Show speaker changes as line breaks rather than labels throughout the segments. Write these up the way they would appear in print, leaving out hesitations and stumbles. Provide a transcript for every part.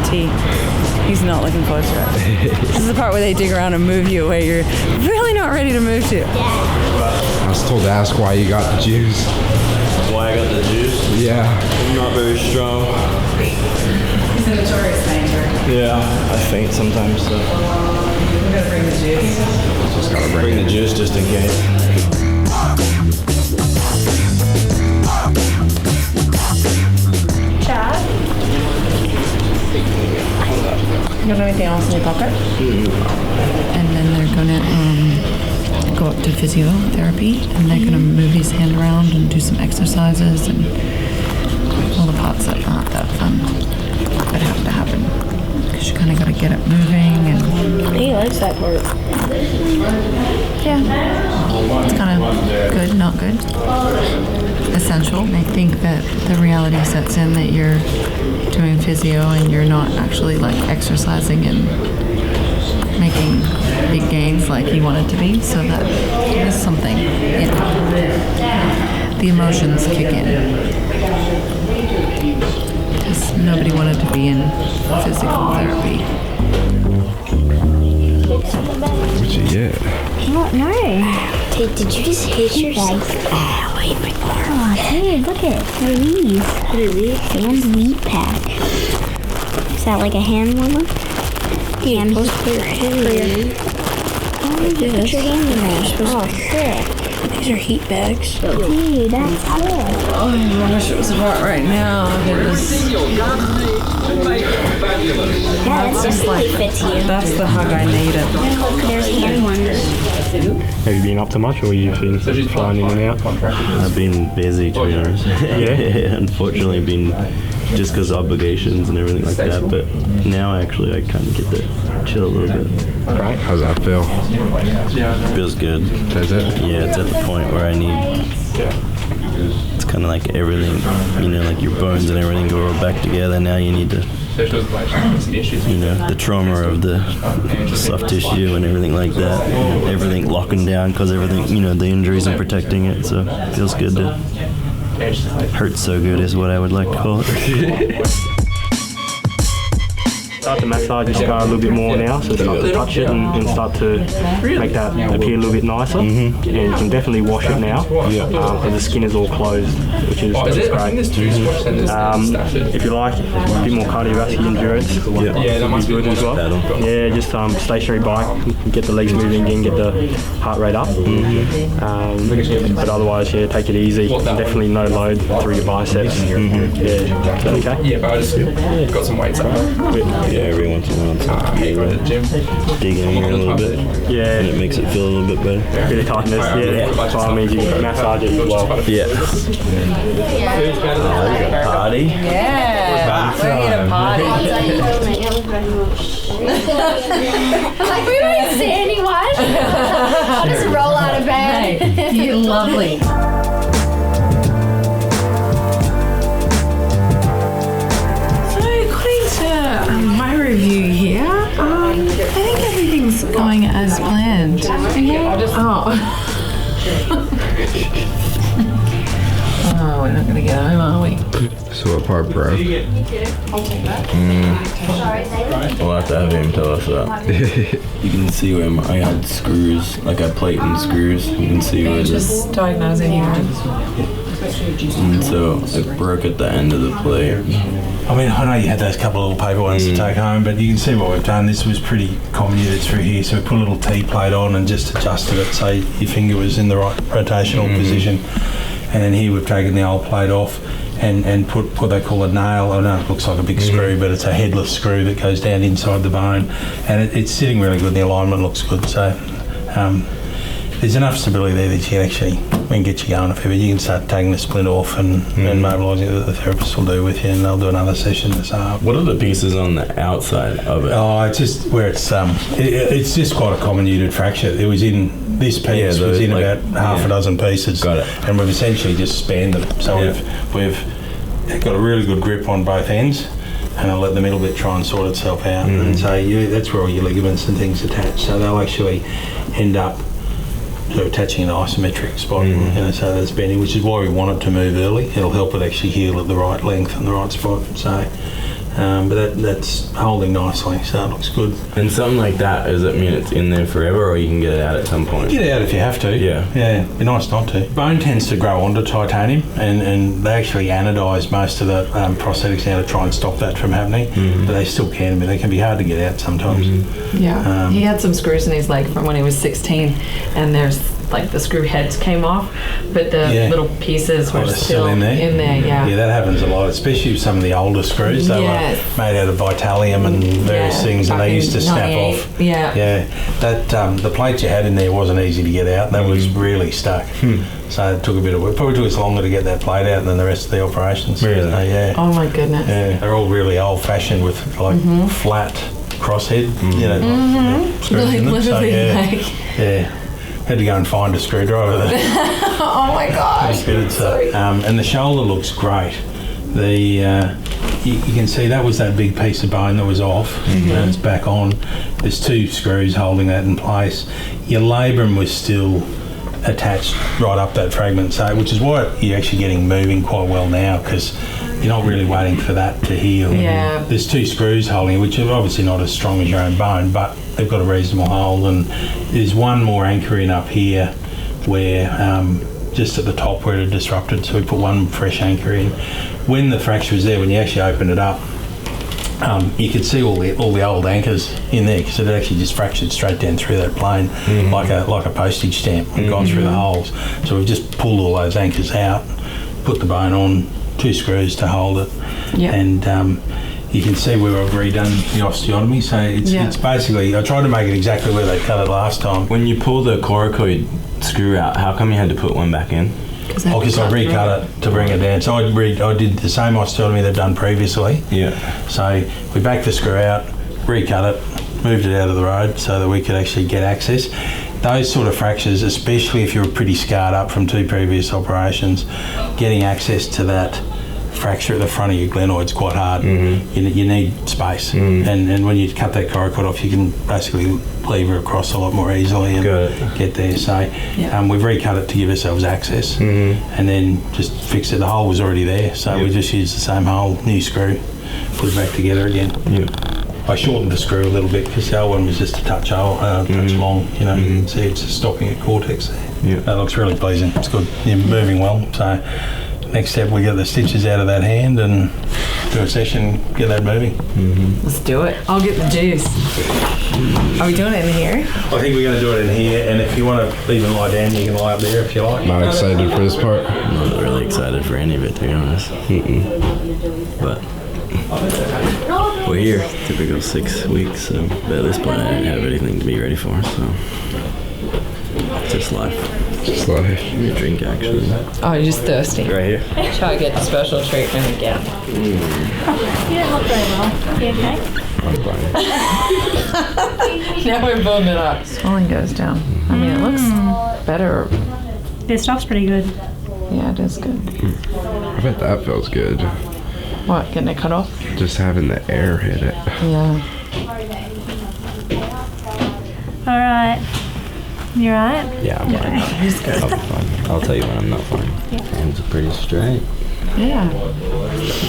PT. He's not looking forward to it. This is the part where they dig around and move you where you're really not ready to move to.
I was told to ask why you got the juice.
Why I got the juice?
Yeah.
I'm not very strong.
He's a notorious fainter.
Yeah, I faint sometimes, so.
We gotta bring the juice.
Just gotta
Bring the juice just in case.
Chad? You have anything else in your pocket? And then they're gonna go up to physiotherapy, and they're gonna move his hand around and do some exercises and all the parts that aren't that fun that have to happen. Because you kind of got to get it moving, and
He likes that part.
yeah, it's kind of good, not good, essential. I think that the reality sets in that you're doing physio and you're not actually like exercising and making big gains like he wanted to be, so that is something, you know, the emotions kick in. Just nobody wanted to be in physical therapy.
What'd you get?
I don't know. Did you just hit yourself? Wait, my arm. Oh, dude, look at it. What are these? What are these? Hand wheat pack. Is that like a hand warmer? Hand heat for your hand. Oh, put your hand in there. Oh, sick. These are heat bags. Dude, that's sick.
Oh, I wish it was hot right now. It was.
Yeah, that's just like fits you.
That's the hug I needed.
There's hand warmers.
Have you been up to much, or you've been flying in and out?
I've been busy, to be honest.
Yeah?
Unfortunately, been just because obligations and everything like that. But now, actually, I kind of get to chill a little bit.
Great.
How's that feel?
Feels good.
Does it?
Yeah, it's at the point where I need. It's kind of like everything, you know, like your bones and everything go all back together. Now you need to, you know, the trauma of the soft tissue and everything like that. Everything locking down because everything, you know, the injuries and protecting it. So it feels good to. Hurts so good is what I would like to call it.
Start to massage your scar a little bit more now, so start to touch it and start to make that appear a little bit nicer. And you can definitely wash it now, because the skin is all closed, which is great. If you like a bit more cardiovascular endurance, it'll be good as well. Yeah, just stationary bike, get the legs moving and get the heart rate up. But otherwise, yeah, take it easy. Definitely no load through your biceps. Yeah, is that okay?
Yeah, but I just got some weights up.
Yeah, every once in a while, dig in here a little bit.
Yeah.
And it makes it feel a little bit better.
Bit of tightness, yeah. So that means you can massage it as well.
Yeah. Party?
Yeah, we're gonna party.
Like, we don't see anyone. I'll just roll out of bed.
You're lovely. My review here, I think everything's going as planned. Oh, we're not going to get home, are we?
So what part broke?
We'll have to have him tell us that. You can see where I had screws, like I plate and screws. You can see where
Just diagnosing you.
and so it broke at the end of the plate.
I mean, I know you had those couple of little paper ones to take home, but you can see what we've done. This was pretty comminuted through here, so we put a little T-plate on and just adjusted it so your finger was in the right rotational position. And then here we've taken the old plate off and put what they call a nail. I know it looks like a big screw, but it's a headless screw that goes down inside the bone. And it's sitting really good. The alignment looks good. So there's enough stability there that you can actually, we can get you going a fair bit. You can start taking the splint off and mobilising it that the therapist will do with you, and they'll do another session this afternoon.
What are the pieces on the outside of it?
Oh, it's just where it's just quite a comminuted fracture. It was in this piece was in like, about half a dozen pieces.
Got it.
And we've essentially just spanned them. So we've got a really good grip on both ends, and I'll let the middle bit try and sort itself out. And so that's where all your ligaments and things attach. So they'll actually end up sort of attaching an isometric spot, so that's bending, which is why we want it to move early. It'll help it actually heal at the right length and the right spot. So But that's holding nicely, so it looks good.
And something like that, does it mean it's in there forever, or you can get it out at some point?
Get it out if you have to.
Yeah.
Yeah, be nice not to. Bone tends to grow onto titanium, and they actually anodise most of the prosthetics now to try and stop that from happening. But they still can, but they can be hard to get out sometimes.
Yeah. He had some screws in his leg from when he was 16, and there's like the screw heads came off, but the little pieces were still in there. Yeah,
that happens a lot, especially with some of the older screws. They were made out of vitalium and various things, and they used to snap off. That the plate you had in there wasn't easy to get out. That was really stuck. So it took a bit of work. Probably took us longer to get that plate out than the rest of the operations.
Really?
Oh my goodness.
Yeah, they're all really old-fashioned with like flat crosshead, screws in them. So, had to go and find a screwdriver there.
Oh my gosh.
And the shoulder looks great. You can see that was that big piece of bone that was off, and it's back on. There's 2 screws holding that in place. Your labrum was still attached right up that fragment, so which is why you're actually getting moving quite well now, because you're not really waiting for that to heal.
Yeah.
There's 2 screws holding it, which are obviously not as strong as your own bone, but they've got a reasonable hold. And there's one more anchor in up here where just at the top where it disrupted, so we put one fresh anchor in. When the fracture was there, when you actually opened it up, you could see all the old anchors in there, because it actually just fractured straight down through that plane like a postage stamp and gone through the holes. So we've just pulled all those anchors out, put the bone on, 2 screws to hold it, and you can see where I've redone the osteotomy. So it's basically, I tried to make it exactly where they cut it last time.
When you pull the coracoid screw out, how come you had to put one back in?
Because I recut it to bring it down. So I did the same osteotomy they'd done previously. Yeah. So we backed the screw out, recut it, moved it out of the road so that we could actually get access. Those sort of fractures, especially if you're pretty scarred up from 2 previous operations, getting access to that fracture at the front of your glenoid is quite hard. You need space, and when you cut that coracoid off, you can basically lever across a lot more easily and get there. So we've recut it to give ourselves access, and then just fix it. The hole was already there, so we just used the same hole, new screw, put it back together again. I shortened the screw a little bit because the old one was just a touch long, you know. You can see it's just stopping at cortex there. That looks really pleasing. It's good. You're moving well. So next step, we get the stitches out of that hand and do a session, get that moving.
Let's do it. I'll get the juice. Are we doing it in here?
I think we're going to do it in here, and if you want to even lie down, you can lie up there if you like.
Not excited for this part.
I'm not really excited for any of it, to be honest. But we're here. Typical 6 weeks, so but at this point I didn't have anything to be ready for, so just life.
Just life.
Give me a drink, actually.
Oh, you're just thirsty.
Right here.
Shall I get the special treatment again?
You don't look very well. You okay?
I'm fine.
Now we're building it up. Swelling goes down. I mean, it looks better.
This stuff's pretty good.
Yeah, it is good.
I bet that feels good.
What, getting it cut off?
Just having the air hit it.
Yeah.
All right. You all right?
Yeah, I'm fine.
He's good.
I'll be fine. I'll tell you when I'm not fine. Hands are pretty straight.
Yeah.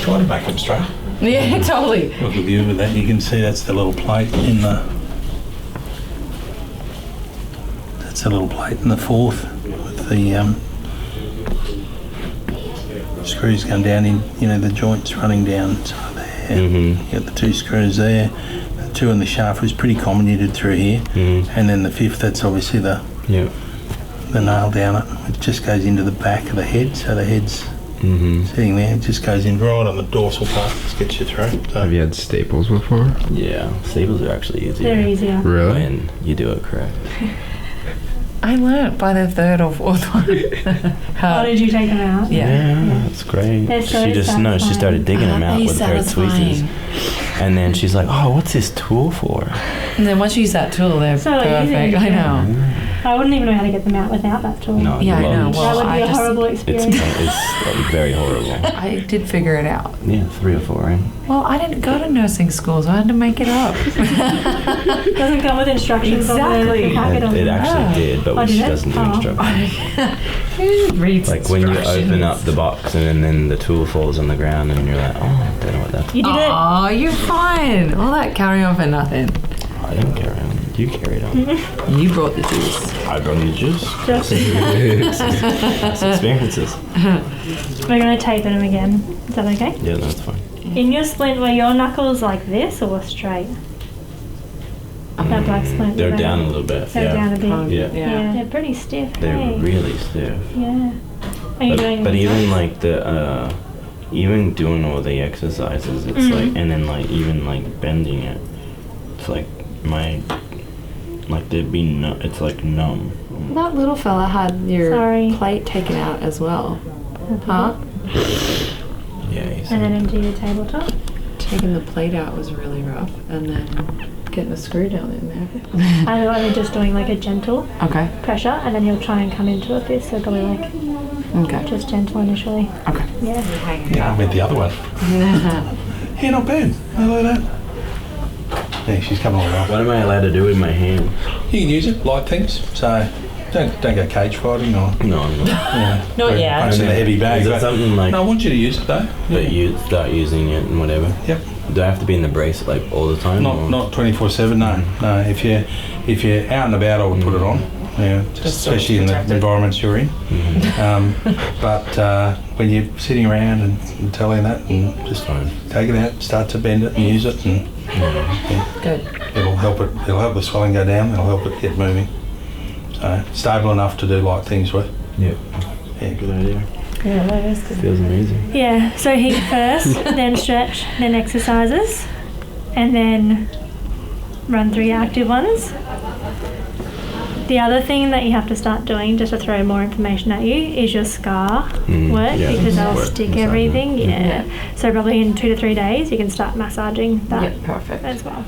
Try to make them straight.
Yeah, totally.
Look at you with that. You can see that's the little plate in the. That's the little plate in the fourth with the screws going down in. You know, the joints running down. So there. You got the 2 screws there. The 2 in the shaft was pretty comminuted through here, and then the 5th. That's obviously the nail down it. It just goes into the back of the head. So the head's sitting there, it just goes in right on the dorsal part, just gets you through. So.
Have you had staples before?
Yeah, staples are actually easier.
They're easier.
Really?
When you do it correct.
I learned by the 3rd or 4th one.
How did you take them out?
Yeah.
That's great.
They're so
She started digging them out with her tweezers. And then she's like, oh, what's this tool for?
And then once you use that tool, they're
So
perfect.
easy.
I know.
I wouldn't even know how to get them out without that tool.
No,
Yeah, I know.
it's-
Well,
that would be
I
a
just-
horrible experience.
It's very horrible.
I did figure it out.
Yeah, 3 or 4, right?
Well, I didn't go to nursing school, so I had to make it up.
Doesn't come with instructions on
Exactly.
the packet on
It
them.
actually did, but
Oh,
she
did it?
doesn't do
Oh.
instructions.
Read
Like when you open up the box and then the tool falls on the ground and you're like, oh, I don't know what that.
You did it.
Oh, you're fine. All that carry on for nothing.
I didn't carry on. You carried on.
You brought the juice.
I brought the juice.
Just,
Experiences.
we're going to tape them again. Is that okay?
Yeah, that's fine.
In your splint, were your knuckles like this or straight? That black splint.
They're
right?
down a little bit.
They're down a bit.
Yeah.
Yeah. They're pretty stiff.
They're
hey?
really stiff.
Yeah. Are you doing
But
this?
even like the even doing all the exercises, it's like, and then like even like bending it, it's like they'd be it's like numb.
That little fella had your
Sorry.
plate taken out as well. Huh?
Yeah. He's
And then into your tabletop.
Taking the plate out was really rough, and then getting a screw down in there.
I'm just doing like a gentle
Okay.
pressure, and then you'll try and come into a fist. So probably like
Okay.
just gentle initially.
Okay.
Yeah.
Yeah, I meant the other one. Yeah, not bad. I like that. Yeah, she's coming all right.
What am I allowed to do with my hand?
You can use it, light things. So don't go cage fighting or
No, I'm not.
Not yet.
punching the heavy bag.
Is it
but-
something like
No, I want you to use it though.
that you start using it and whatever?
Yep.
Do I have to be in the brace like all the time? or?
Not 24/7. No. If you're out and about, I would put it on. Yeah, especially in the environments you're in. But when you're sitting around and telling that, and just
Fine.
take it out, start to bend it and use it, and
Good.
it'll help it. It'll help the swelling go down. It'll help it get moving. So stable enough to do light things with.
Yep.
Yeah,
Good idea.
Yeah, that is good.
Feels amazing.
Yeah, so heat first, then stretch, then exercises, and then run through your active ones. The other thing that you have to start doing, just to throw more information at you, is your scar work,
yeah,
because that'll
work,
stick
massaging.
everything. Yeah. So probably in 2 to 3 days, you can start massaging that
Yeah, perfect.
as well.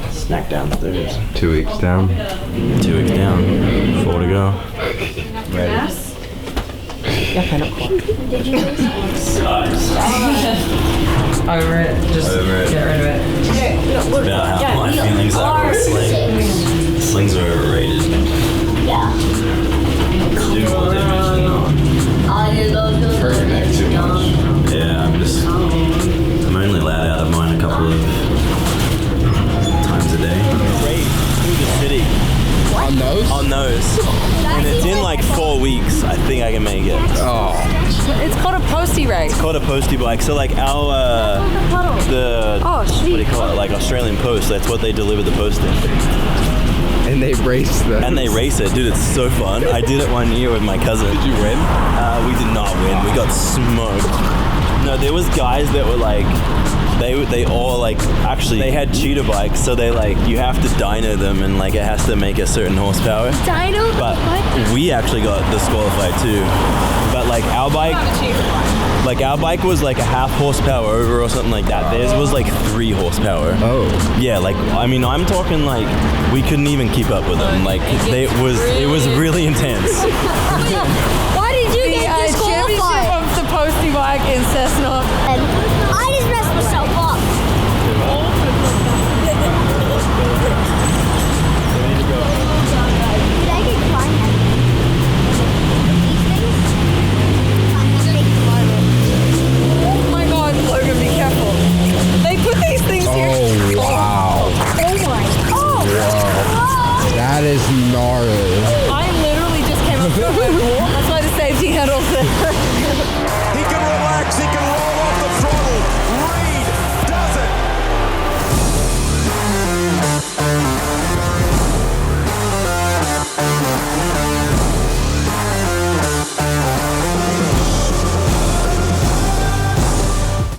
Snack downstairs.
2 weeks down.
2 weeks down. 4 to go.
Over it. Just
Over it.
get rid of it.
It's about how my feelings are with sling. Slings are overrated. Do more damage than not.
Connect too much.
Yeah, I'm only allowed out of mine a couple of times a day. Raid through the city.
On those?
On those. And it's in like 4 weeks. I think I can make it.
Oh.
It's called a postie race.
It's called a postie bike. So like our what do you call it? Like Australian Post. That's what they deliver the post in.
And they race them.
And they race it, dude. It's so fun. I did it one year with my cousin.
Did you win?
We did not win. We got smoked. No, there was guys that were like, they all like, actually they had cheetah bikes, so they like, you have to dyno them and like it has to make a certain horsepower.
Dino?
But we actually got disqualified too. But like our bike was like a half horsepower over or something like that. Theirs was like 3 horsepower.
Oh.
Yeah, like I mean I'm talking like we couldn't even keep up with them. Like it was really intense.
Why